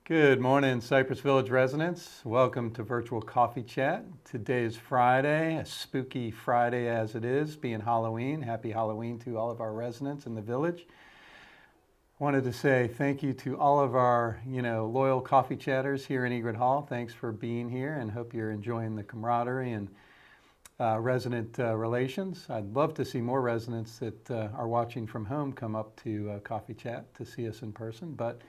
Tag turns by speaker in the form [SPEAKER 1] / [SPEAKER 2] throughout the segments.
[SPEAKER 1] Good morning, Cypress Village residents. Welcome to Virtual Coffee Chat. Today is Friday, a spooky Friday as it is, being Halloween. Happy Halloween to all of our residents in the village. Wanted to say thank you to all of our, loyal coffee chatters here in Egret Hall. Thanks for being here and hope you're enjoying the camaraderie and resident relations. I'd love to see more residents that are watching from home come up to Coffee Chat to see us in person, but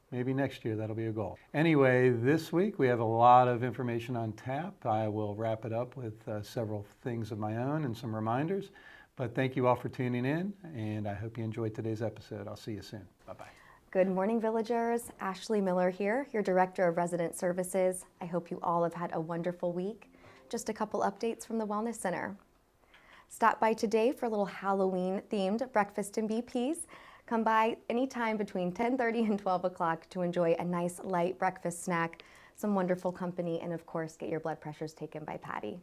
[SPEAKER 1] maybe next year that'll be a goal. Anyway, this week we have a lot of information on tap. I will wrap it up with several things of my own and some reminders. But thank you all for tuning in, and I hope you enjoyed today's episode. I'll see you soon. Bye-bye.
[SPEAKER 2] Good morning, villagers. Ashley Miller here, your Director of Resident Services. I hope you all have had a wonderful week. Just a couple updates from the Wellness Center. Stop by today for a little Halloween-themed breakfast and BPs. Come by anytime between 10:30 and 12 o'clock to enjoy a nice light breakfast snack, some wonderful company, and of course, get your blood pressures taken by Patty.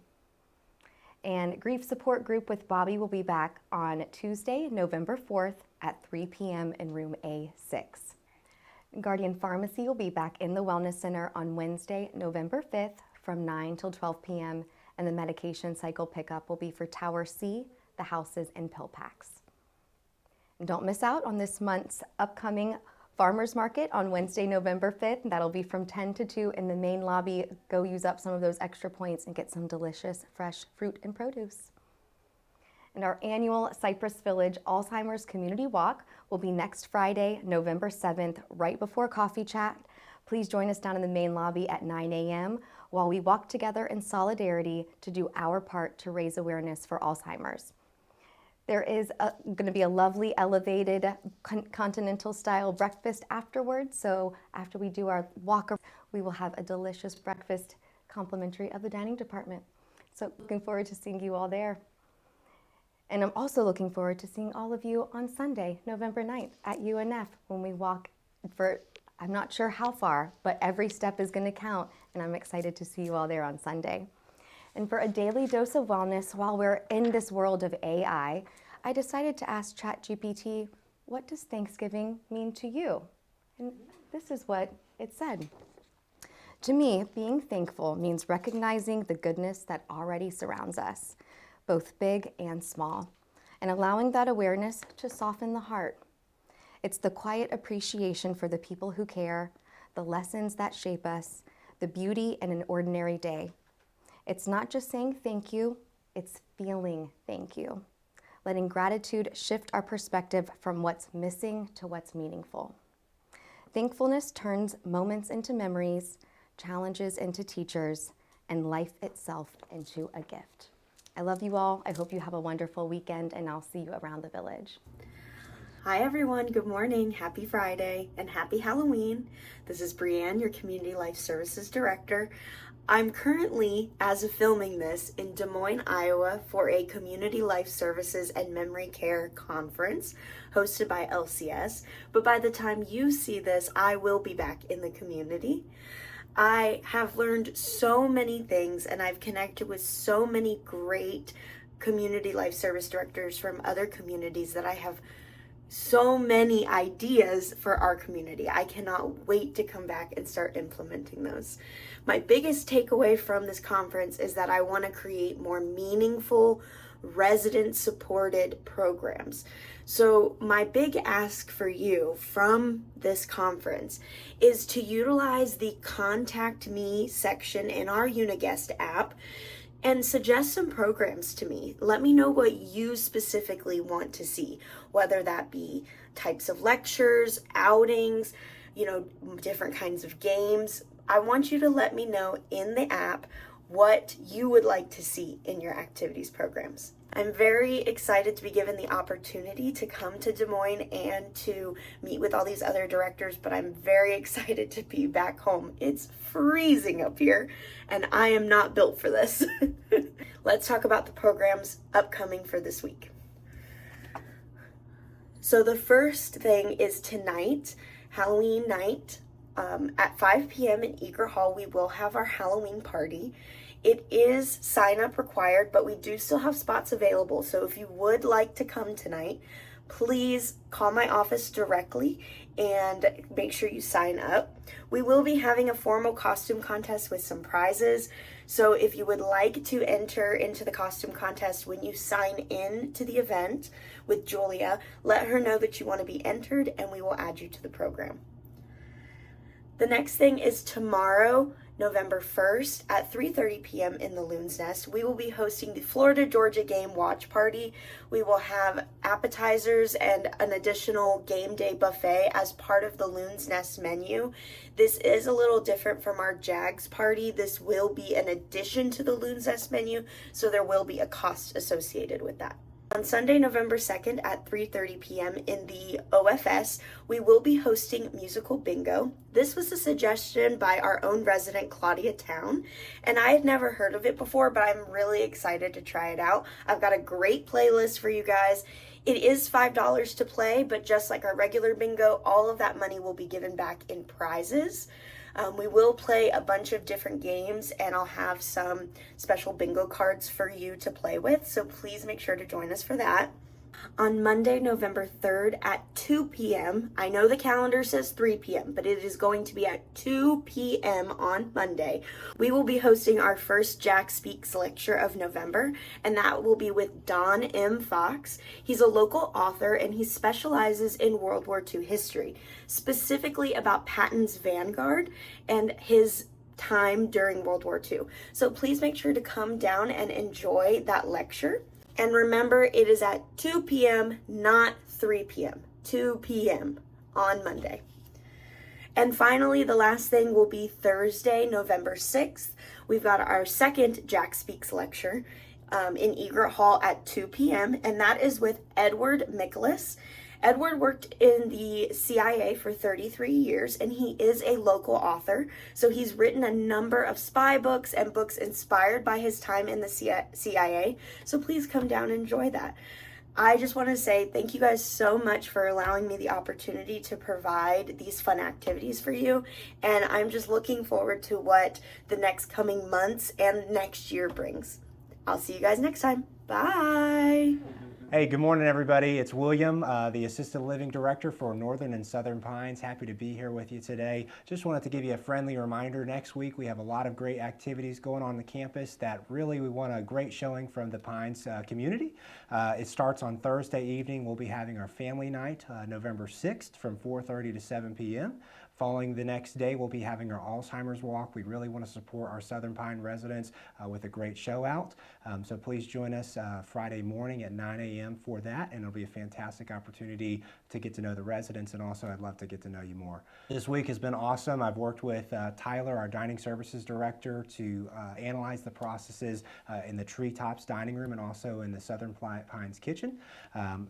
[SPEAKER 2] And Grief Support Group with Bobby will be back on Tuesday, November 4th at 3 p.m. in room A6. Guardian Pharmacy will be back in the Wellness Center on Wednesday, November 5th from 9 till 12 p.m. And the medication cycle pickup will be for Tower C, the houses, and pill packs. And don't miss out on this month's upcoming Farmers Market on Wednesday, November 5th. That'll be from 10 to 2 in the main lobby. Go use up some of those extra points and get some delicious, fresh fruit and produce. And our annual Cypress Village Alzheimer's Community Walk will be next Friday, November 7th, right before Coffee Chat. Please join us down in the main lobby at 9 a.m. while we walk together in solidarity to do our part to raise awareness for Alzheimer's. There is going to be a lovely elevated continental style breakfast afterwards. So after we do our walk, we will have a delicious breakfast complimentary of the dining department. So looking forward to seeing you all there. And I'm also looking forward to seeing all of you on Sunday, November 9th at UNF when we walk for, I'm not sure how far, but every step is going to count. And I'm excited to see you all there on Sunday. And for a daily dose of wellness, while we're in this world of AI, I decided to ask ChatGPT, what does Thanksgiving mean to you? And this is what it said. To me, being thankful means recognizing the goodness that already surrounds us, both big and small, and allowing that awareness to soften the heart. It's the quiet appreciation for the people who care, the lessons that shape us, the beauty in an ordinary day. It's not just saying thank you, it's feeling thank you. Letting gratitude shift our perspective from what's missing to what's meaningful. Thankfulness turns moments into memories, challenges into teachers, and life itself into a gift. I love you all. I hope you have a wonderful weekend, and I'll see you around the village.
[SPEAKER 3] Hi everyone, good morning, happy Friday, and happy Halloween. This is Brianne, your Community Life Services Director. I'm currently, as of filming this, in Des Moines, Iowa for a Community Life Services and Memory Care Conference hosted by LCS, but by the time you see this, I will be back in the community. I have learned so many things and I've connected with so many great community life service directors from other communities that I have so many ideas for our community. I cannot wait to come back and start implementing those. My biggest takeaway from this conference is that I want to create more meaningful, resident-supported programs. So my big ask for you from this conference is to utilize the Contact Me section in our Uniguest app and suggest some programs to me. Let me know what you specifically want to see, whether that be types of lectures, outings, different kinds of games. I want you to let me know in the app what you would like to see in your activities programs. I'm very excited to be given the opportunity to come to Des Moines and to meet with all these other directors, but I'm very excited to be back home. It's freezing up here, and I am not built for this. Let's talk about the programs upcoming for this week. So the first thing is tonight, Halloween night. At 5 p.m. in Egret Hall, we will have our Halloween party. It is sign up required, but we do still have spots available. So if you would like to come tonight, please call my office directly and make sure you sign up. We will be having a formal costume contest with some prizes. So if you would like to enter into the costume contest when you sign in to the event with Julia, let her know that you want to be entered and we will add you to the program. The next thing is tomorrow, November 1st at 3:30 p.m. in the Loon's Nest. We will be hosting the Florida-Georgia game watch party. We will have appetizers and an additional game day buffet as part of the Loon's Nest menu. This is a little different from our Jags party. This will be an addition to the Loon's Nest menu, so there will be a cost associated with that. On Sunday, November 2nd at 3:30 p.m. in the OFS, we will be hosting musical bingo. This was a suggestion by our own resident, Claudia Town, and I had never heard of it before, but I'm really excited to try it out. I've got a great playlist for you guys. It is $5 to play, but just like our regular bingo, all of that money will be given back in prizes. We will play a bunch of different games, and I'll have some special bingo cards for you to play with, so please make sure to join us for that. On Monday, November 3rd at 2 p.m., I know the calendar says 3 p.m., but it is going to be at 2 p.m. on Monday. We will be hosting our first Jack Speaks lecture of November, and that will be with Don M. Fox. He's a local author, and he specializes in World War II history, specifically about Patton's Vanguard and his time during World War II. So please make sure to come down and enjoy that lecture. And remember, it is at 2 p.m., not 3 p.m., 2 p.m. on Monday. And finally, the last thing will be Thursday, November 6th. We've got our second Jack Speaks lecture in Egret Hall at 2 p.m., and that is with Edward Michaelis. Edward worked in the CIA for 33 years, and he is a local author. So he's written a number of spy books and books inspired by his time in the CIA. So please come down and enjoy that. I just want to say thank you guys so much for allowing me the opportunity to provide these fun activities for you. And I'm just looking forward to what the next coming months and next year brings. I'll see you guys next time. Bye.
[SPEAKER 4] Hey, good morning, everybody. It's William, the Assisted Living Director for Northern and Southern Pines. Happy to be here with you today. Just wanted to give you a friendly reminder. Next week, we have a lot of great activities going on the campus that really we want a great showing from the Pines community. It starts on Thursday evening. We'll be having our family night, November 6th from 4:30 to 7 p.m. Following the next day, we'll be having our Alzheimer's Walk. We really want to support our Southern Pine residents with a great show out. So please join us Friday morning at 9 a.m. for that, and it'll be a fantastic opportunity to get to know the residents, and also I'd love to get to know you more. This week has been awesome. I've worked with Tyler, our Dining Services Director, to analyze the processes in the Treetops Dining Room and also in the Southern Pines Kitchen.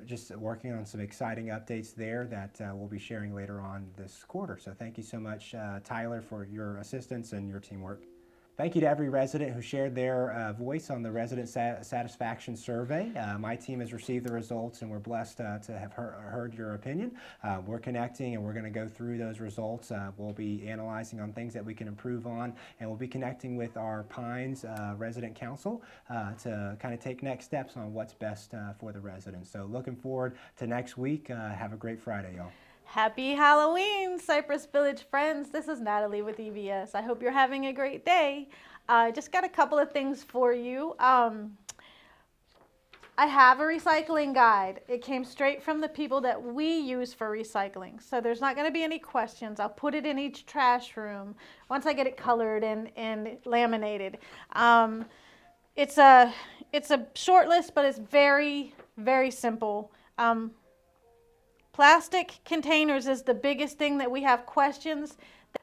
[SPEAKER 4] Just working on some exciting updates there that we'll be sharing later on this quarter. So thank you so much, Tyler, for your assistance and your teamwork. Thank you to every resident who shared their voice on the resident satisfaction survey. My team has received the results, and we're blessed to have heard your opinion. We're connecting, and we're going to go through those results. We'll be analyzing on things that we can improve on, and we'll be connecting with our Pines Resident Council to kind of take next steps on what's best for the residents. So looking forward to next week. Have a great Friday, y'all.
[SPEAKER 5] Happy Halloween, Cypress Village friends. This is Natalie with EVS. I hope you're having a great day. Just got a couple of things for you. I have a recycling guide. It came straight from the people that we use for recycling. So there's not going to be any questions. I'll put it in each trash room once I get it colored and laminated. It's a short list, but it's very, very simple. Plastic containers is the biggest thing that we have questions.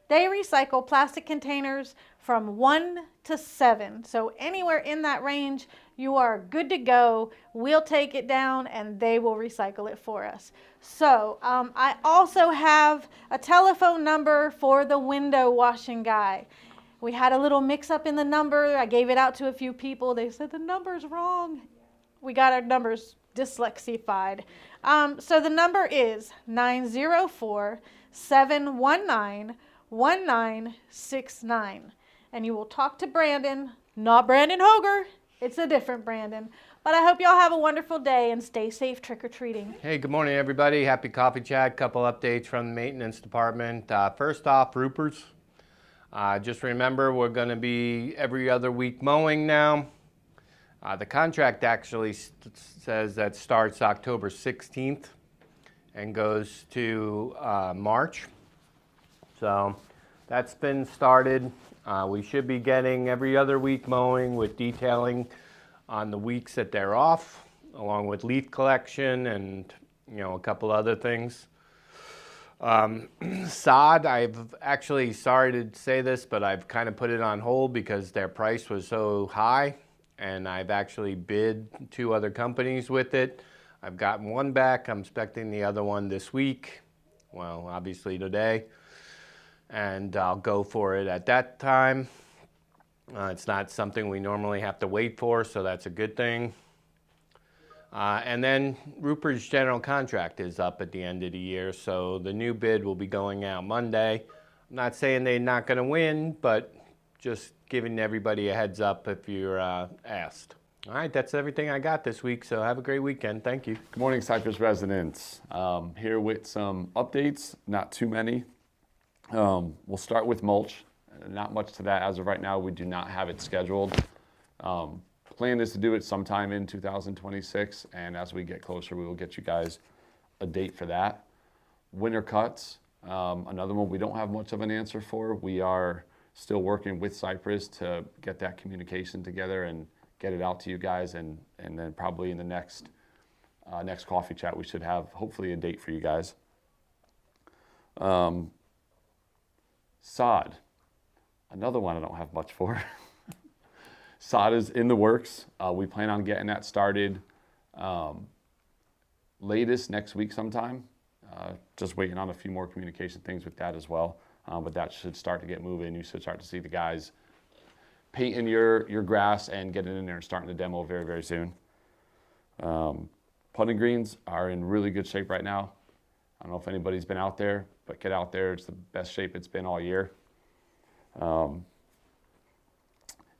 [SPEAKER 5] They recycle plastic containers from 1 to 7. So anywhere in that range, you are good to go. We'll take it down and they will recycle it for us. So I also have a telephone number for the window washing guy. We had a little mix up in the number. I gave it out to a few people. They said the number's wrong. We got our numbers dyslexified. So the number is 904-719-1969. And you will talk to Brandon, not Brandon Hoger. It's a different Brandon. But I hope y'all have a wonderful day and stay safe trick-or-treating.
[SPEAKER 6] Hey, good morning, everybody. Happy Coffee Chat. Couple updates from the maintenance department. First off, roofers. Just remember, we're going to be every other week mowing now. The contract actually says that starts October 16th and goes to March. So that's been started. We should be getting every other week mowing with detailing on the weeks that they're off, along with leaf collection and a couple other things. Sod, I've actually, sorry to say this, but I've kind of put it on hold because their price was so high, and I've actually bid 2 other companies with it. I've gotten one back. I'm expecting the other one this week. Well, obviously today. And I'll go for it at that time. It's not something we normally have to wait for, so that's a good thing. And then Rupert's general contract is up at the end of the year, so the new bid will be going out Monday. I'm not saying they're not going to win, but just giving everybody a heads up if you're asked. All right, that's everything I got this week, so have a great weekend. Thank you.
[SPEAKER 7] Good morning, Cypress residents. Here with some updates, not too many. We'll start with mulch. Not much to that as of right now. We do not have it scheduled. Plan is to do it sometime in 2026, and as we get closer, we will get you guys a date for that. Winter cuts, another one we don't have much of an answer for. We are still working with Cypress to get that communication together and get it out to you guys, and then probably in the next coffee chat, we should have hopefully a date for you guys. Sod, another one I don't have much for. Sod is in the works. We plan on getting that started latest next week sometime. Just waiting on a few more communication things with that as well. But that should start to get moving. You should start to see the guys painting your grass and getting in there and starting to demo very, very soon. Putting greens are in really good shape right now. I don't know if anybody's been out there, but get out there. It's the best shape it's been all year.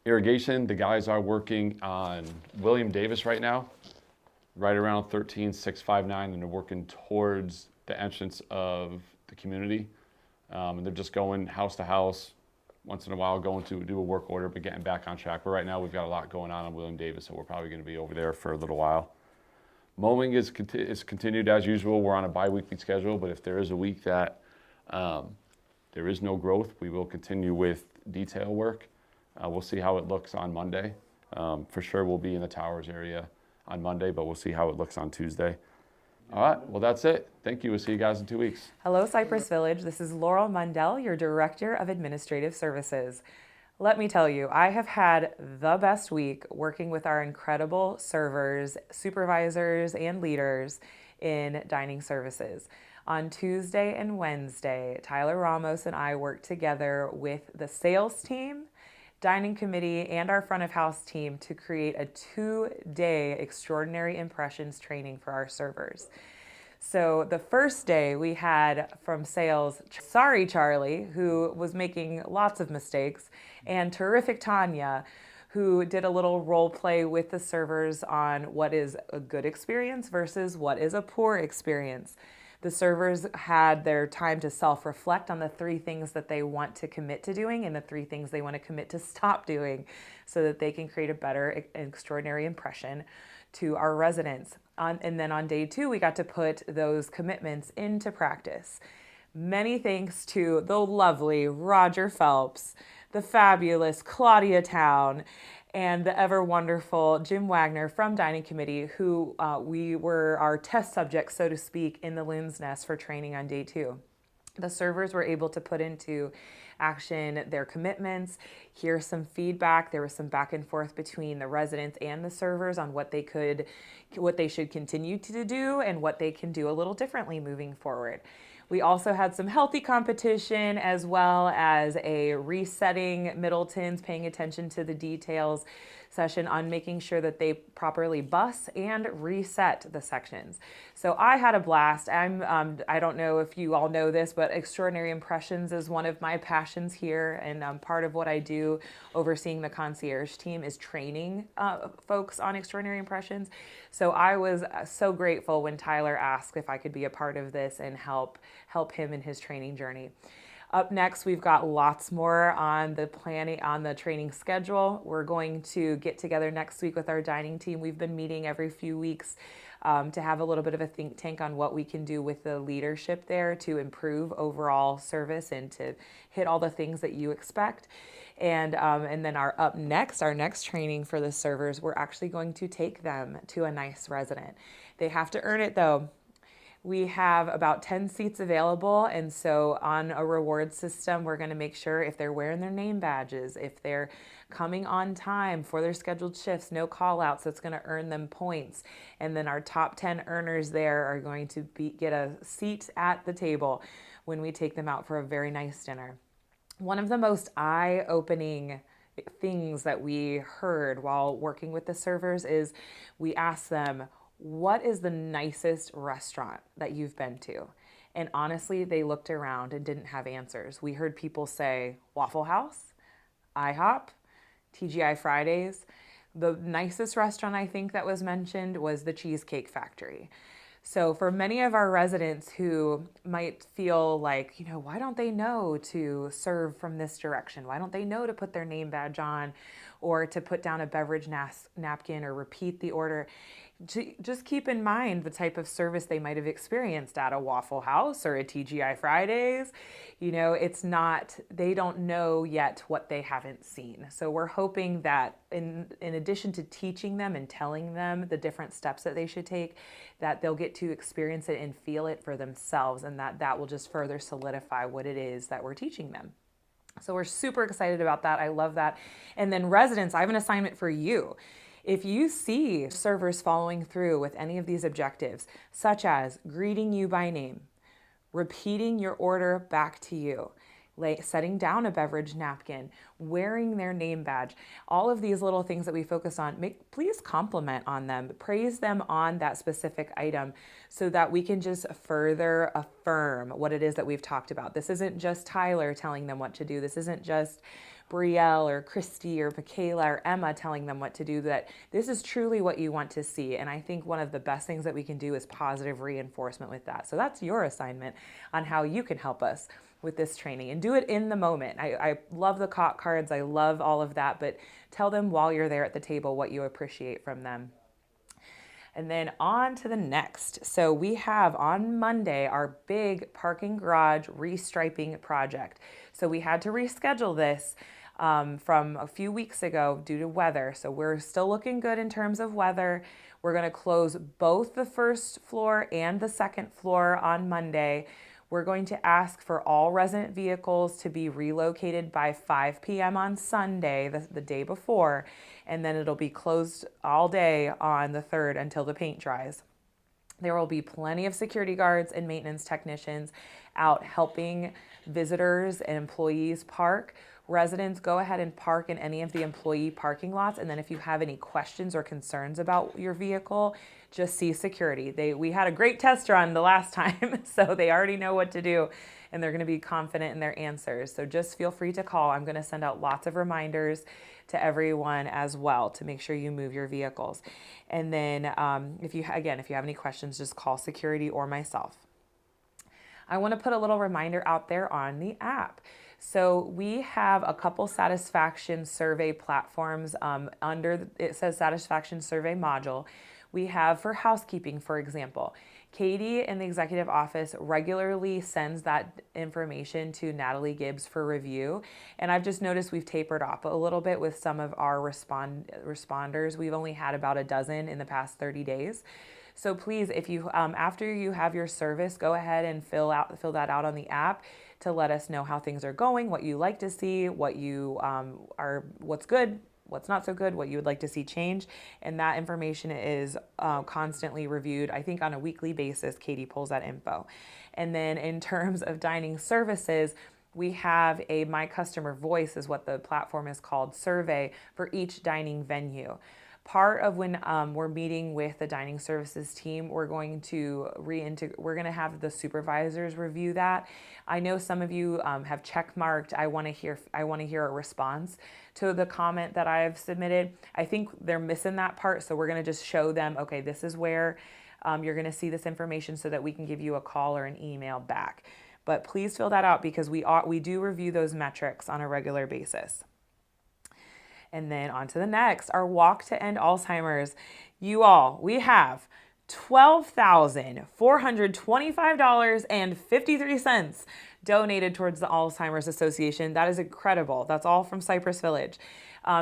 [SPEAKER 7] Irrigation, the guys are working on William Davis right now, right around 13659, and they're working towards the entrance of the community. And they're just going house to house, once in a while going to do a work order, but getting back on track. But right now we've got a lot going on William Davis, so we're probably going to be over there for a little while. Mowing is continued as usual. We're on a bi-weekly schedule, but if there is a week that there is no growth, we will continue with detail work. We'll see how it looks on Monday. For sure we'll be in the Towers area on Monday, but we'll see how it looks on Tuesday. All right, well, that's it. Thank you. We'll see you guys in 2 weeks.
[SPEAKER 8] Hello, Cypress Village. This is Laurel Mundell, your Director of Administrative Services. Let me tell you, I have had the best week working with our incredible servers, supervisors, and leaders in dining services. On Tuesday and Wednesday, Tyler Ramos and I worked together with the sales team, dining committee, and our front of house team to create a 2-day extraordinary impressions training for our servers. So the first day we had from sales, Sorry Charlie, who was making lots of mistakes, and Terrific Tanya, who did a little role play with the servers on what is a good experience versus what is a poor experience. The servers had their time to self-reflect on the 3 things that they want to commit to doing and the 3 things they want to commit to stop doing so that they can create a better, extraordinary impression to our residents. And then on day 2, we got to put those commitments into practice. Many thanks to the lovely Roger Phelps, the fabulous Claudia Town, and the ever wonderful Jim Wagner from Dining Committee, who we were our test subjects, so to speak, in the Loon's Nest for training on day 2. The servers were able to put into action their commitments, hear some feedback. There was some back and forth between the residents and the servers on what they should continue to do and what they can do a little differently moving forward. We also had some healthy competition as well as a resetting Middleton's, paying attention to the details. session on making sure that they properly bus and reset the sections. So I had a blast. I don't know if you all know this, but Extraordinary Impressions is one of my passions here, and part of what I do overseeing the concierge team is training folks on Extraordinary Impressions. So I was so grateful when Tyler asked if I could be a part of this and help him in his training journey. Up next, we've got lots more on the training schedule. We're going to get together next week with our dining team. We've been meeting every few weeks to have a little bit of a think tank on what we can do with the leadership there to improve overall service and to hit all the things that you expect. And then our next training for the servers, we're actually going to take them to a nice resident. They have to earn it though. We have about 10 seats available, and so on a reward system, we're going to make sure if they're wearing their name badges, if they're coming on time for their scheduled shifts, no call outs, so it's going to earn them points. And then our top 10 earners there are going to get a seat at the table when we take them out for a very nice dinner. One of the most eye-opening things that we heard while working with the servers is we asked them, what is the nicest restaurant that you've been to? And honestly, they looked around and didn't have answers. We heard people say Waffle House, IHOP, TGI Fridays. The nicest restaurant I think that was mentioned was the Cheesecake Factory. So for many of our residents who might feel like, why don't they know to serve from this direction? Why don't they know to put their name badge on or to put down a beverage napkin or repeat the order? Just keep in mind the type of service they might have experienced at a Waffle House or a TGI Fridays. They don't know yet what they haven't seen. So we're hoping that in addition to teaching them and telling them the different steps that they should take, that they'll get to experience it and feel it for themselves, and that will just further solidify what it is that we're teaching them. So we're super excited about that. I love that. And then residents, I have an assignment for you. If you see servers following through with any of these objectives, such as greeting you by name, repeating your order back to you, setting down a beverage napkin, wearing their name badge, all of these little things that we focus on, please compliment on them, praise them on that specific item so that we can just further affirm what it is that we've talked about. This isn't just Tyler telling them what to do. This isn't just Brielle or Christy or Michaela or Emma telling them what to do, that this is truly what you want to see. And I think one of the best things that we can do is positive reinforcement with that. So that's your assignment on how you can help us with this training, and do it in the moment. I love the COT cards. I love all of that, but tell them while you're there at the table what you appreciate from them. And then on to the next. So we have on Monday our big parking garage restriping project. So we had to reschedule this from a few weeks ago due to weather. So we're still looking good in terms of weather. We're going to close both the first floor and the second floor on Monday. We're going to ask for all resident vehicles to be relocated by 5 p.m. on Sunday, the day before, and then it'll be closed all day on the 3rd until the paint dries. There will be plenty of security guards and maintenance technicians out helping visitors and employees park. Residents, go ahead and park in any of the employee parking lots, and then if you have any questions or concerns about your vehicle, just see security. We had a great test run the last time, so they already know what to do, and they're going to be confident in their answers. So just feel free to call. I'm going to send out lots of reminders to everyone as well to make sure you move your vehicles. And then if you have any questions, just call security or myself. I want to put a little reminder out there on the app. So we have a couple satisfaction survey platforms it says satisfaction survey module. We have for housekeeping, for example. Katie in the executive office regularly sends that information to Natalie Gibbs for review. And I've just noticed we've tapered off a little bit with some of our responders. We've only had about a dozen in the past 30 days. So please, if you after you have your service, go ahead and fill that out on the app to let us know how things are going, what you like to see, what's good, what's not so good, what you would like to see change. And that information is constantly reviewed. I think on a weekly basis, Katie pulls that info. And then in terms of dining services, we have a My Customer Voice is what the platform is called, survey for each dining venue. Part of when we're meeting with the dining services team, we're going to have the supervisors review that. I know some of you have check marked. I want to hear a response to the comment that I've submitted. I think they're missing that part, so we're going to just show them, okay, this is where you're going to see this information so that we can give you a call or an email back. But please fill that out because we do review those metrics on a regular basis. And then on to the next, our Walk to End Alzheimer's. You all, we have $12,425.53 donated towards the Alzheimer's Association. That is incredible. That's all from Cypress Village.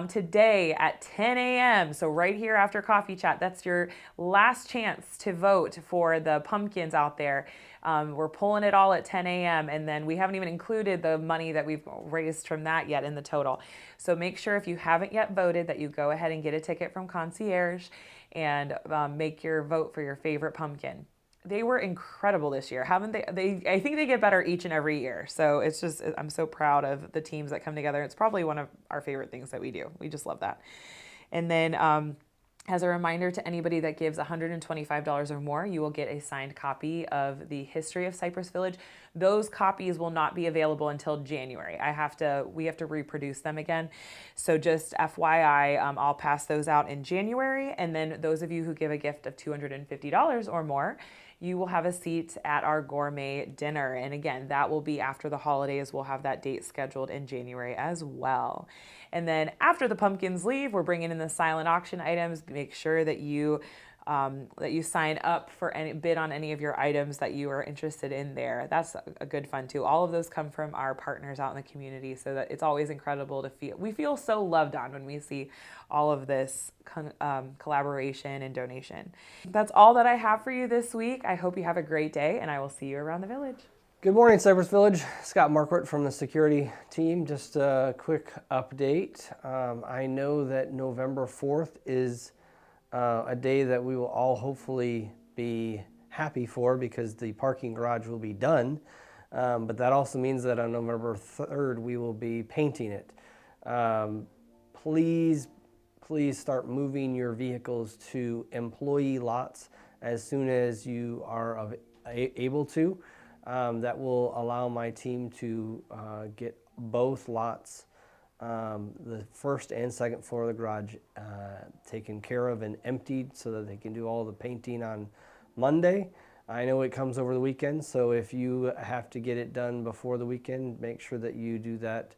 [SPEAKER 8] Today at 10 a.m., so right here after Coffee Chat, that's your last chance to vote for the pumpkins out there. We're pulling it all at 10 a.m. and then we haven't even included the money that we've raised from that yet in the total. So make sure if you haven't yet voted that you go ahead and get a ticket from Concierge and make your vote for your favorite pumpkin. They were incredible this year, haven't they? I think they get better each and every year. So it's just, I'm so proud of the teams that come together. It's probably one of our favorite things that we do. We just love that. And then as a reminder to anybody that gives $125 or more, you will get a signed copy of the history of Cypress Village. Those copies will not be available until January. We have to reproduce them again. So just FYI, I'll pass those out in January. And then those of you who give a gift of $250 or more, you will have a seat at our gourmet dinner. And again, that will be after the holidays. We'll have that date scheduled in January as well. And then after the pumpkins leave, we're bringing in the silent auction items. Make sure that you sign up for any bid on any of your items that you are interested in there. That's a good fun too. All of those come from our partners out in the community, so that it's always incredible to feel. We feel so loved on when we see all of this collaboration and donation. That's all that I have for you this week. I hope you have a great day, and I will see you around the village.
[SPEAKER 9] Good morning, Cypress Village. Scott Marquardt from the security team. Just a quick update. I know that November 4th is a day that we will all hopefully be happy for because the parking garage will be done. But that also means that on November 3rd, we will be painting it. Please start moving your vehicles to employee lots as soon as you are able to. That will allow my team to get both lots, the first and second floor of the garage, taken care of and emptied so that they can do all the painting on Monday. I know it comes over the weekend, so if you have to get it done before the weekend, make sure that you do that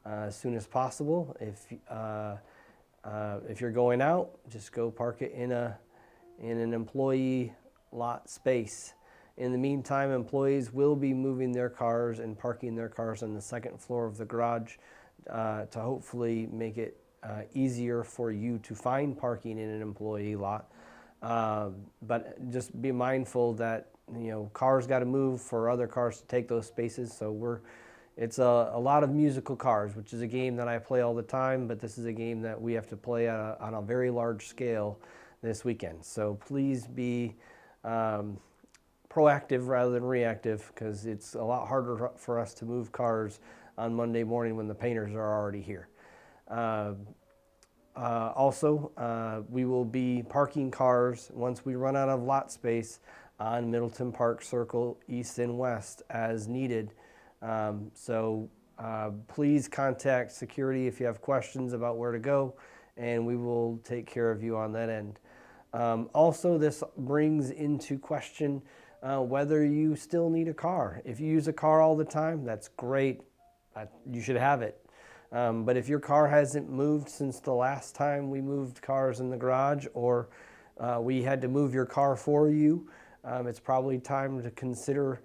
[SPEAKER 9] as soon as possible. If you're going out, just go park it in an employee lot space. In the meantime, employees will be moving their cars and parking their cars on the second floor of the garage to hopefully make it easier for you to find parking in an employee lot. But just be mindful that cars got to move for other cars to take those spaces. So it's a lot of musical cars, which is a game that I play all the time, but this is a game that we have to play on a very large scale this weekend. So please be proactive rather than reactive, because it's a lot harder for us to move cars on Monday morning when the painters are already here. Also, we will be parking cars once we run out of lot space on Middleton Park Circle East and West as needed. So please contact security if you have questions about where to go, and we will take care of you on that end. Also, this brings into question whether you still need a car. If you use a car all the time, that's great. You should have it. But if your car hasn't moved since the last time we moved cars in the garage, or we had to move your car for you, it's probably time to consider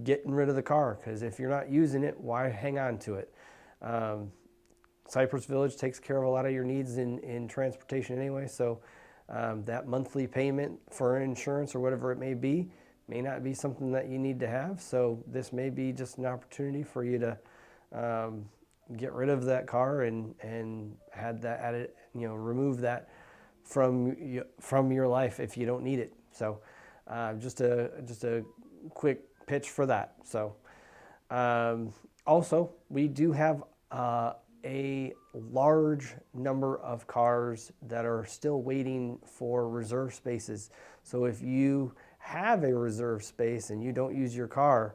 [SPEAKER 9] getting rid of the car, because if you're not using it, why hang on to it? Cypress Village takes care of a lot of your needs in transportation anyway, so that monthly payment for insurance or whatever it may not be something that you need to have. So this may be just an opportunity for you to get rid of that car and had that added, remove that from your life if you don't need it. So just a quick pitch for that. So Also, we do have a large number of cars that are still waiting for reserve spaces. So if you have a reserve space and you don't use your car,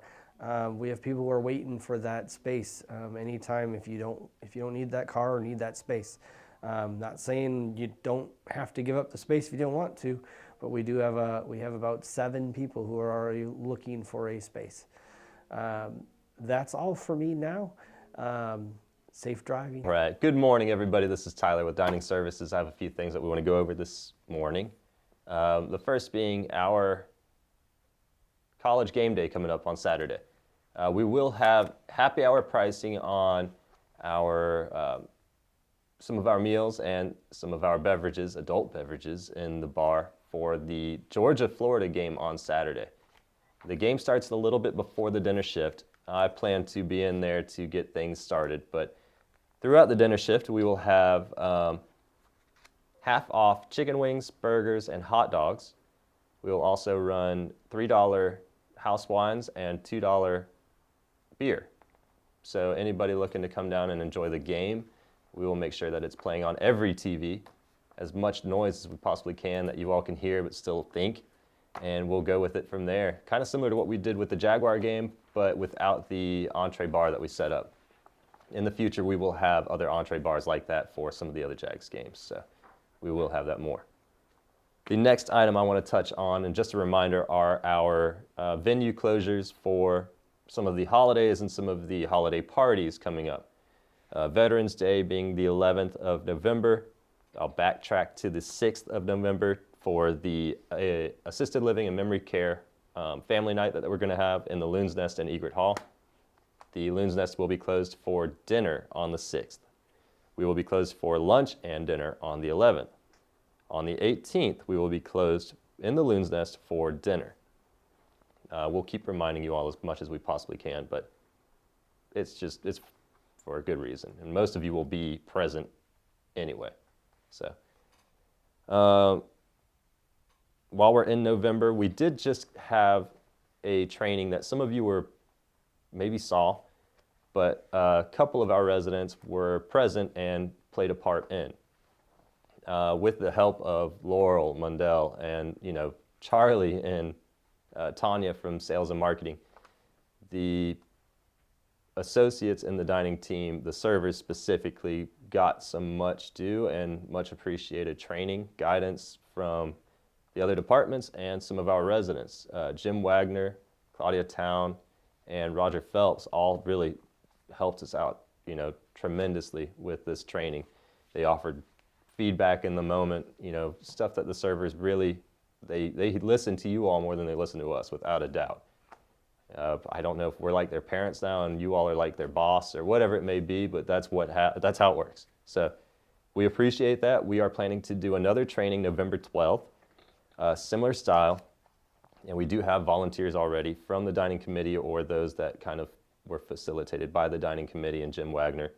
[SPEAKER 9] we have people who are waiting for that space anytime if you don't need that car or need that space. Not saying you don't have to give up the space if you don't want to, but we have about 7 people who are already looking for a space. That's all for me now. Safe driving.
[SPEAKER 10] Right. Good morning, everybody. This is Tyler with Dining Services. I have a few things that we want to go over this morning. The first being our college game day coming up on Saturday. We will have happy hour pricing on our some of our meals and some of our beverages, adult beverages, in the bar for the Georgia-Florida game on Saturday. The game starts a little bit before the dinner shift. I plan to be in there to get things started, but throughout the dinner shift, we will have half off chicken wings, burgers, and hot dogs. We will also run $3 house wines and $2 beer. So anybody looking to come down and enjoy the game, we will make sure that it's playing on every TV, as much noise as we possibly can that you all can hear but still think, and we'll go with it from there. Kind of similar to what we did with the Jaguar game, but without the entree bar that we set up. In the future, we will have other entree bars like that for some of the other Jags games, so we will have that more. The next item I want to touch on, and just a reminder, are our venue closures for some of the holidays and some of the holiday parties coming up. Veterans Day being the 11th of November. I'll backtrack to the 6th of November for the assisted living and memory care family night that we're going to have in the Loon's Nest in Egret Hall. The Loon's Nest will be closed for dinner on the 6th. We will be closed for lunch and dinner on the 11th. On the 18th, we will be closed in the Loon's Nest for dinner. We'll keep reminding you all as much as we possibly can, but it's for a good reason. And most of you will be present anyway. So, while we're in November, we did just have a training that some of you maybe saw, but a couple of our residents were present and played a part in. With the help of Laurel Mundell and Charlie and Tanya from sales and marketing, the associates in the dining team, the servers specifically, got some much due and much appreciated training, guidance from the other departments and some of our residents. Jim Wagner, Claudia Town, and Roger Phelps all really helped us out, tremendously with this training. They offered feedback in the moment, stuff that the servers really, they listen to you all more than they listen to us, without a doubt. I don't know if we're like their parents now and you all are like their boss or whatever it may be, but that's how it works. So we appreciate that. We are planning to do another training November 12th, similar style, and we do have volunteers already from the dining committee or those that kind of were facilitated by the dining committee and Jim Wagner.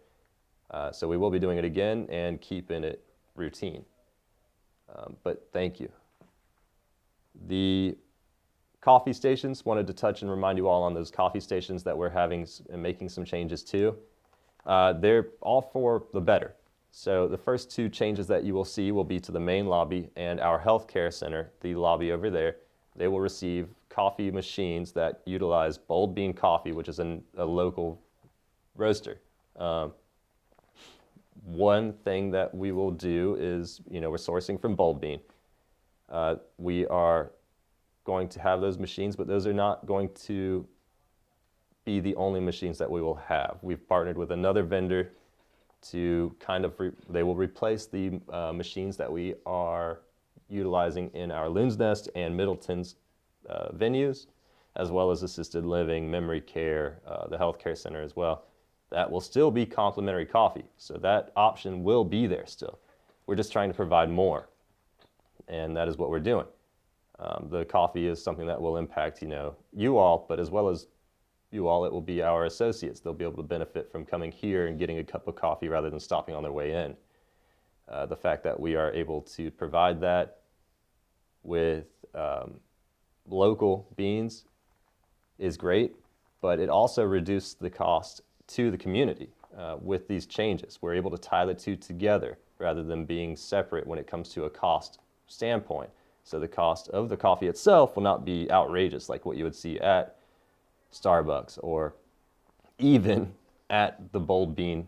[SPEAKER 10] So we will be doing it again and keeping it routine. But thank you. The coffee stations, wanted to touch and remind you all on those coffee stations that we're having and making some changes to. They're all for the better. So the first 2 changes that you will see will be to the main lobby and our healthcare center, the lobby over there. They will receive coffee machines that utilize Bold Bean Coffee, which is a local roaster. One thing that we will do is, we're sourcing from Bold Bean. We are going to have those machines, but those are not going to be the only machines that we will have. We've partnered with another vendor to they will replace the machines that we are utilizing in our Loon's Nest and Middleton's venues, as well as assisted living, memory care, the healthcare center as well. That will still be complimentary coffee, so that option will be there still. We're just trying to provide more, and that is what we're doing. The coffee is something that will impact, you all, but as well as you all, it will be our associates. They'll be able to benefit from coming here and getting a cup of coffee rather than stopping on their way in. The fact that we are able to provide that with local beans is great. but it also reduced the cost to the community with these changes. We're able to tie the two together rather than being separate when it comes to a cost standpoint. So the cost of the coffee itself will not be outrageous like what you would see at Starbucks or even at the Bold Bean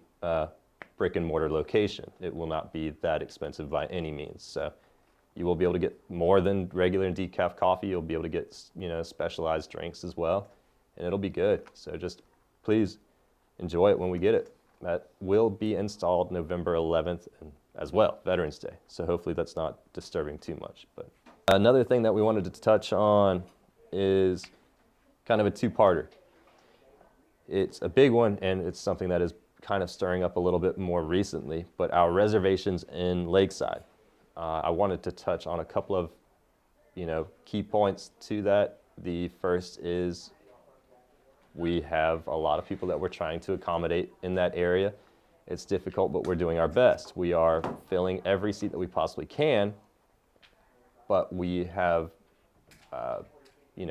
[SPEAKER 10] brick and mortar location. It will not be that expensive by any means. So you will be able to get more than regular decaf coffee. You'll be able to get, specialized drinks as well, and it'll be good. So just please enjoy it when we get it. That will be installed November 11th and as well, Veterans Day. So hopefully that's not disturbing too much. But another thing that we wanted to touch on is kind of a two-parter. It's a big one, and it's something that is kind of stirring up a little bit more recently, but our reservations in Lakeside. I wanted to touch on a couple of, key points to that. The first is we have a lot of people that we're trying to accommodate in that area. It's difficult, but we're doing our best. We are filling every seat that we possibly can, but we have,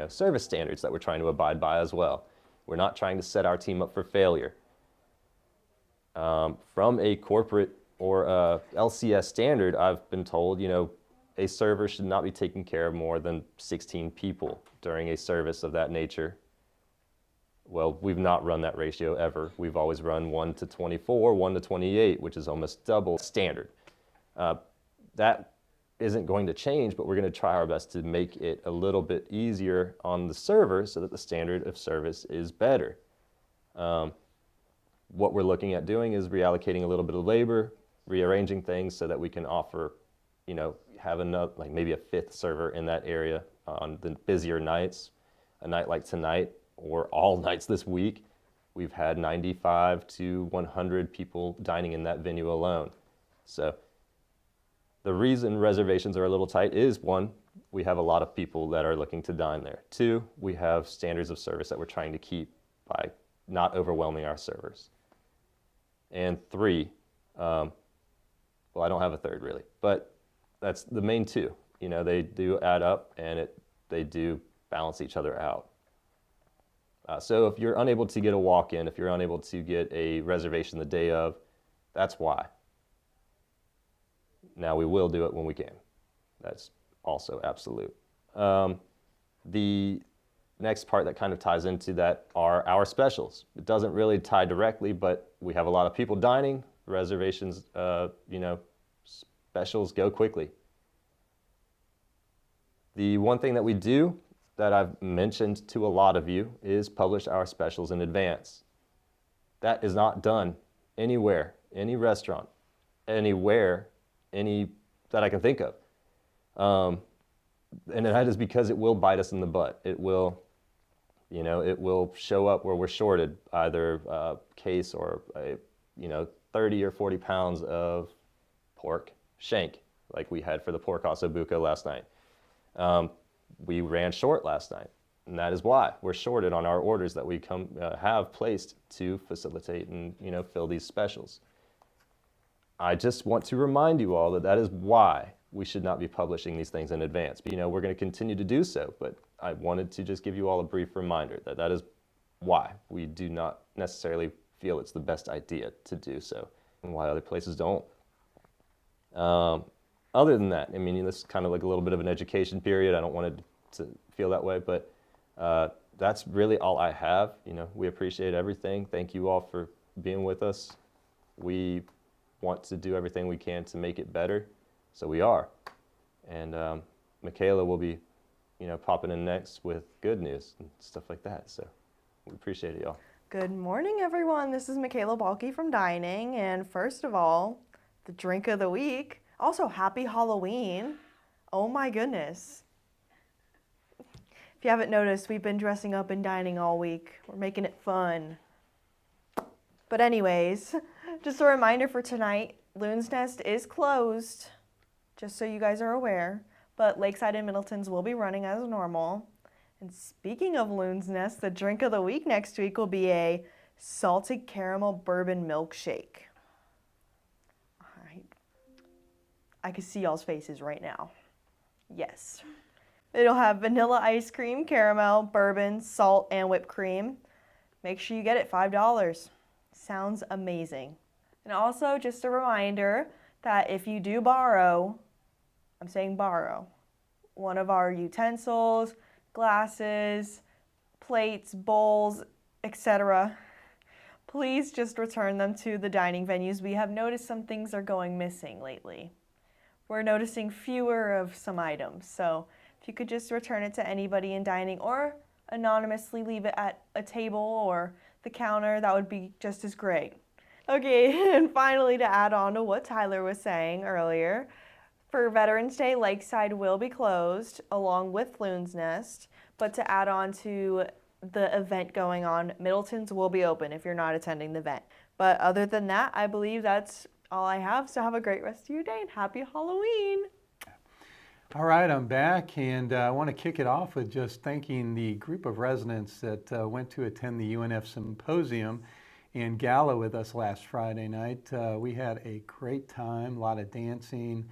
[SPEAKER 10] service standards that we're trying to abide by as well. We're not trying to set our team up for failure. From a corporate or a LCS standard, I've been told, a server should not be taking care of more than 16 people during a service of that nature. Well, we've not run that ratio ever. We've always run 1 to 24, 1 to 28, which is almost double standard. That isn't going to change, but we're going to try our best to make it a little bit easier on the server so that the standard of service is better. What we're looking at doing is reallocating a little bit of labor, rearranging things so that we can offer, have another, like maybe a fifth server in that area on the busier nights. A night like tonight, or all nights this week, we've had 95 to 100 people dining in that venue alone. So the reason reservations are a little tight is, one, we have a lot of people that are looking to dine there. Two, we have standards of service that we're trying to keep by not overwhelming our servers. And three, well, I don't have a third really, but that's the main two. They do add up, and they do balance each other out. So if you're unable to get a walk-in, if you're unable to get a reservation the day of, that's why. Now we will do it when we can. That's also absolute. The next part that kind of ties into that are our specials. It doesn't really tie directly, but we have a lot of people dining. Reservations, specials go quickly. The one thing that we do that I've mentioned to a lot of you is publish our specials in advance. That is not done anywhere, any restaurant, anywhere, any that I can think of. And that is because it will bite us in the butt. It will, it will show up where we're shorted either a case or 30 or 40 pounds of pork shank, like we had for the pork osso buco last night. We ran short last night, and that is why we're shorted on our orders that we have placed to facilitate and fill these specials. I just want to remind you all that is why we should not be publishing these things in advance. We're going to continue to do so, but I wanted to just give you all a brief reminder that is why we do not necessarily feel it's the best idea to do so, and why other places don't. Other than that, this is kind of like a little bit of an education period. I don't want it to feel that way, but that's really all I have. We appreciate everything. Thank you all for being with us. We want to do everything we can to make it better, so we are. And Michaela will be, popping in next with good news and stuff like that. So we appreciate it, y'all.
[SPEAKER 11] Good morning, everyone. This is Michaela Balke from Dining, and first of all, the drink of the week. Also, happy Halloween. Oh my goodness. If you haven't noticed, we've been dressing up and dining all week. We're making it fun. But anyways, just a reminder for tonight, Loon's Nest is closed, just so you guys are aware, but Lakeside and Middleton's will be running as normal. And speaking of Loon's Nest, the drink of the week next week will be a salted caramel bourbon milkshake. I can see y'all's faces right now. Yes. It'll have vanilla ice cream, caramel, bourbon, salt, and whipped cream. make sure you get it, $5. Sounds amazing. And also just a reminder that if you do borrow, I'm saying borrow, one of our utensils, glasses, plates, bowls, etc., please just return them to the dining venues. We have noticed some things are going missing lately. We're noticing fewer of some items, so if you could just return it to anybody in dining or anonymously leave it at a table or the counter, that would be just as great. Okay, and finally, to add on to what Tyler was saying earlier, for Veterans Day, Lakeside will be closed along with Loon's Nest, but to add on to the event going on, Middleton's will be open if you're not attending the event. But other than that, I believe that's all I have. So have a great rest of your day and happy Halloween.
[SPEAKER 1] All right, I'm back, and I want to kick it off with just thanking the group of residents that went to attend the UNF Symposium and Gala with us last Friday night. We had a great time, a lot of dancing,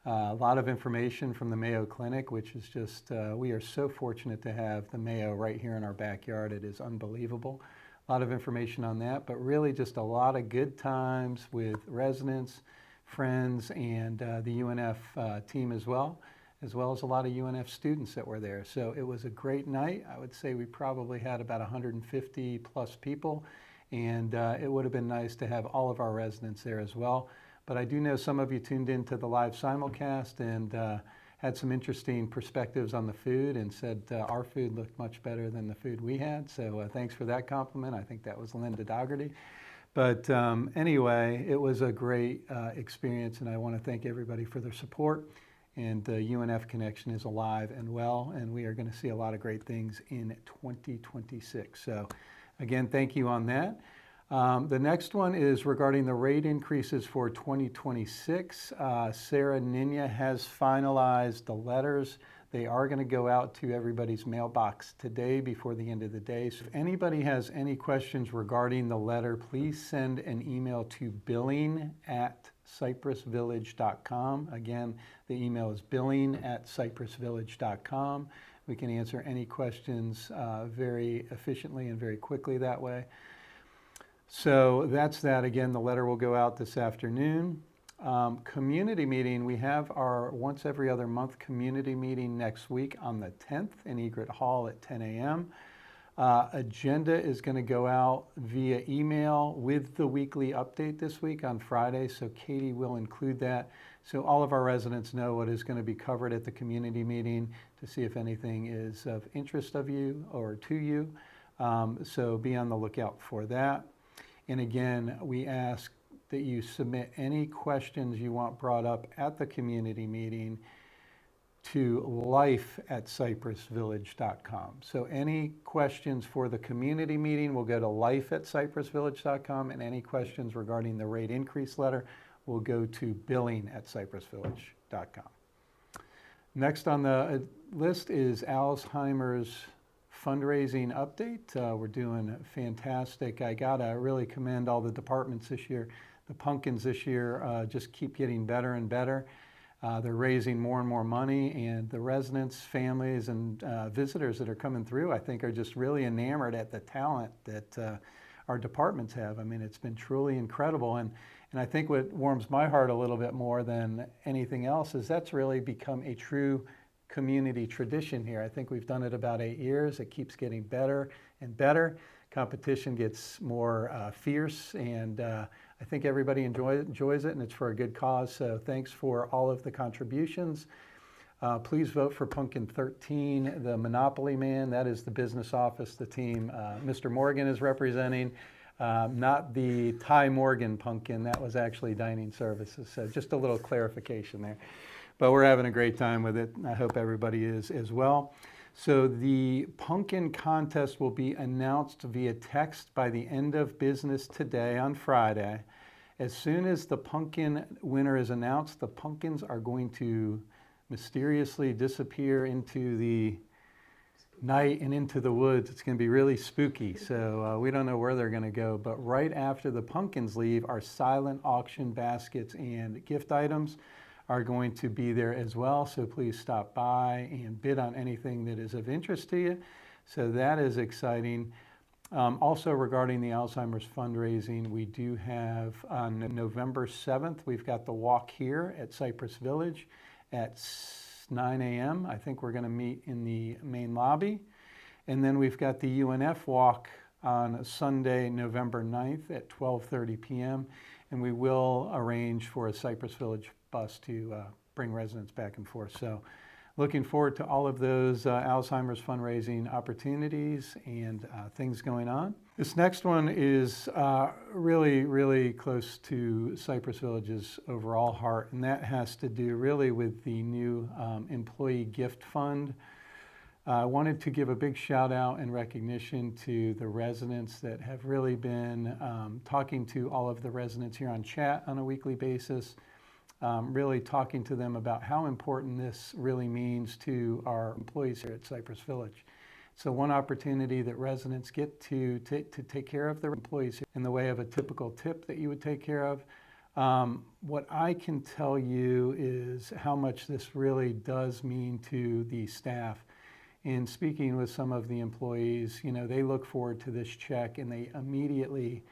[SPEAKER 1] a lot of information from the Mayo Clinic, which is just, we are so fortunate to have the Mayo right here in our backyard. It is unbelievable. A lot of information on that, but really just a lot of good times with residents, friends, and the UNF team as well as a lot of UNF students that were there. So it was a great night. I would say we probably had about 150 plus people, and it would have been nice to have all of our residents there as well. But I do know some of you tuned into the live simulcast and had some interesting perspectives on the food and said our food looked much better than the food we had. So thanks for that compliment. I think that was Linda Dougherty. But anyway, it was a great experience, and I want to thank everybody for their support. And the UNF connection is alive and well, and we are going to see a lot of great things in 2026. So again, thank you on that. The next one is regarding the rate increases for 2026. Sarah Ninia has finalized the letters. They are going to go out to everybody's mailbox today before the end of the day. So if anybody has any questions regarding the letter, please send an email to billing@cypressvillage.com. Again, the email is billing@cypressvillage.com. We can answer any questions very efficiently and very quickly that way. So that's that. Again, the letter will go out this afternoon. Community meeting, we have our once every other month community meeting next week on the 10th in Egret Hall at 10 a.m. Agenda is going to go out via email with the weekly update this week on Friday, so Katie will include that. So all of our residents know what is going to be covered at the community meeting to see if anything is of interest of you or to you. So be on the lookout for that. And again, we ask that you submit any questions you want brought up at the community meeting to life@cypressvillage.com. So any questions for the community meeting will go to life@cypressvillage.com, and any questions regarding the rate increase letter will go to billing@cypressvillage.com. Next on the list is Alzheimer's fundraising update. We're doing fantastic. I gotta really commend all the departments this year. The pumpkins this year just keep getting better and better. They're raising more and more money, and the residents, families, and visitors that are coming through, I think, are just really enamored at the talent that our departments have. I mean, it's been truly incredible, and I think what warms my heart a little bit more than anything else is that's really become a true community tradition here. I think we've done it about 8 years. It keeps getting better and better. Competition gets more fierce, and I think everybody enjoys it, and it's for a good cause. So thanks for all of the contributions. Please vote for Pumpkin 13, the Monopoly Man. That is the business office the team Mr. Morgan is representing, not the Ty Morgan pumpkin. That was actually dining services. So just a little clarification there. But we're having a great time with it. I hope everybody is as well. So the pumpkin contest will be announced via text by the end of business today on Friday. As soon as the pumpkin winner is announced, the pumpkins are going to mysteriously disappear into the night and into the woods. It's going to be really spooky. So we don't know where they're going to go. But right after the pumpkins leave, our silent auction baskets and gift items are going to be there as well. So please stop by and bid on anything that is of interest to you. So that is exciting. Also regarding the Alzheimer's fundraising, we do have on November 7th, we've got the walk here at Cypress Village at 9 a.m. I think we're going to meet in the main lobby. And then we've got the UNF walk on Sunday, November 9th at 12:30 p.m. And we will arrange for a Cypress Village bus to bring residents back and forth. So looking forward to all of those Alzheimer's fundraising opportunities and things going on. This next one is really, really close to Cypress Village's overall heart, and that has to do really with the new employee gift fund. I wanted to give a big shout out and recognition to the residents that have really been talking to all of the residents here on chat on a weekly basis, really talking to them about how important this really means to our employees here at Cypress Village. So one opportunity that residents get to take care of their employees in the way of a typical tip that you would take care of. What I can tell you is how much this really does mean to the staff. In speaking with some of the employees, you know, they look forward to this check and they immediately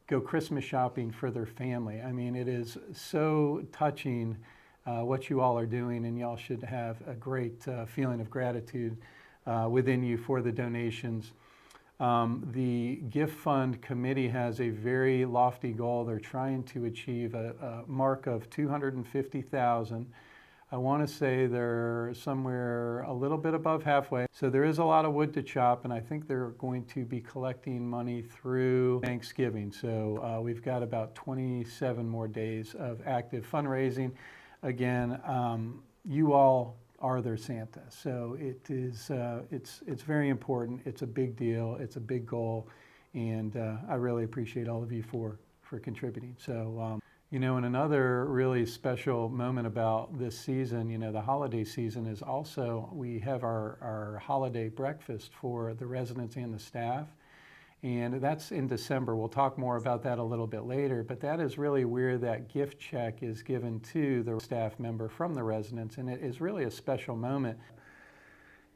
[SPEAKER 1] go Christmas shopping for their family. I mean, it is so touching what you all are doing, and y'all should have a great feeling of gratitude within you for the donations. The gift fund committee has a very lofty goal. They're trying to achieve a mark of $250,000. I want to say they're somewhere a little bit above halfway. So there is a lot of wood to chop, and I think they're going to be collecting money through Thanksgiving. So we've got about 27 more days of active fundraising. Again, you all are their Santa. So it is, it's very important. It's a big deal. It's a big goal. And I really appreciate all of you for contributing. So, you know, and another really special moment about this season, you know, the holiday season is also, we have our holiday breakfast for the residents and the staff. And that's in December. We'll talk more about that a little bit later, but that is really where that gift check is given to the staff member from the residents, and it is really a special moment.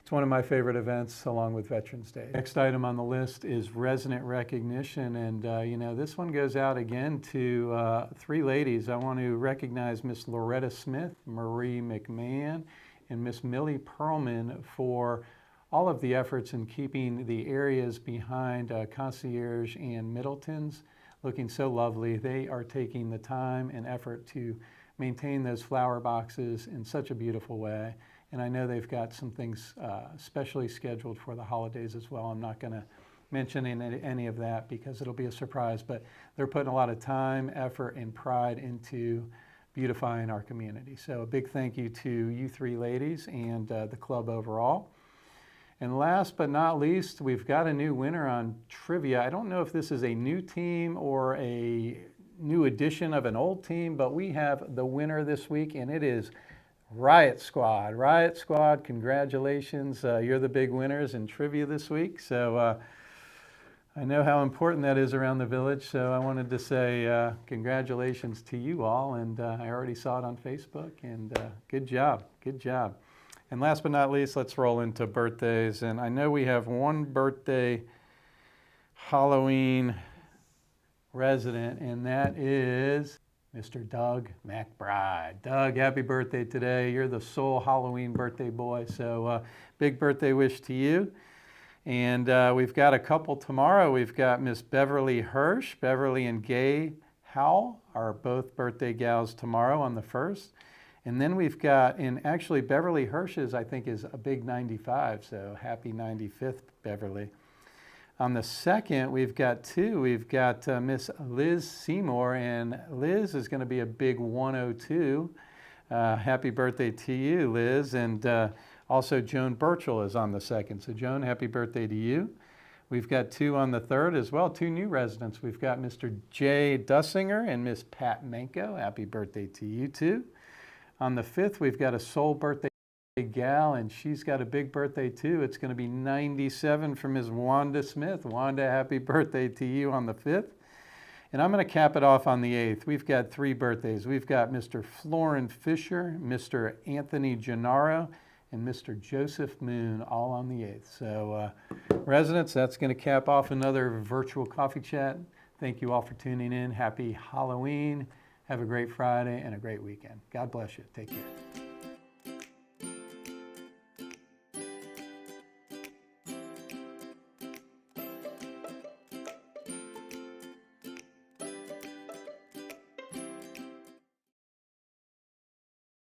[SPEAKER 1] It's one of my favorite events along with Veterans Day. Next item on the list is resident recognition, and you know, this one goes out again to three ladies. I want to recognize Miss Loretta Smith, Marie McMahon, and Miss Millie Perlman for all of the efforts in keeping the areas behind Concierge and Middleton's looking so lovely. They are taking the time and effort to maintain those flower boxes in such a beautiful way. And I know they've got some things specially scheduled for the holidays as well. I'm not going to mention any of that because it'll be a surprise, but they're putting a lot of time, effort, and pride into beautifying our community. So a big thank you to you three ladies and the club overall. And last but not least, we've got a new winner on trivia. I don't know if this is a new team or a new edition of an old team, but we have the winner this week, and it is Riot Squad. Riot Squad, congratulations. You're the big winners in trivia this week. So I know how important that is around the village, so I wanted to say congratulations to you all. And I already saw it on Facebook, and good job, good job. And last but not least, let's roll into birthdays. And I know we have one birthday Halloween resident, and that is Mr. Doug McBride. Doug, happy birthday today. You're the sole Halloween birthday boy, so big birthday wish to you. And we've got a couple tomorrow. We've got Miss Beverly Hirsch. Beverly and Gay Howell are both birthday gals tomorrow on the 1st. And then we've got, and actually Beverly Hirsch's I think is a big 95, so happy 95th, Beverly. On the 2nd, we've got two. We've got Miss Liz Seymour, and Liz is going to be a big 102. Happy birthday to you, Liz. And also Joan Birchall is on the 2nd. So Joan, happy birthday to you. We've got two on the 3rd as well, two new residents. We've got Mr. Jay Dussinger and Miss Pat Manko. Happy birthday to you too. On the 5th, we've got a sole birthday gal, and she's got a big birthday too. It's going to be 97 for Ms. Wanda Smith. Wanda, happy birthday to you on the 5th. And I'm going to cap it off on the 8th. We've got three birthdays. We've got Mr. Florin Fisher, Mr. Anthony Gennaro, and Mr. Joseph Moon, all on the 8th. So residents, that's going to cap off another virtual coffee chat. Thank you all for tuning in. Happy Halloween. Have a great Friday and a great weekend. God bless you. Take care.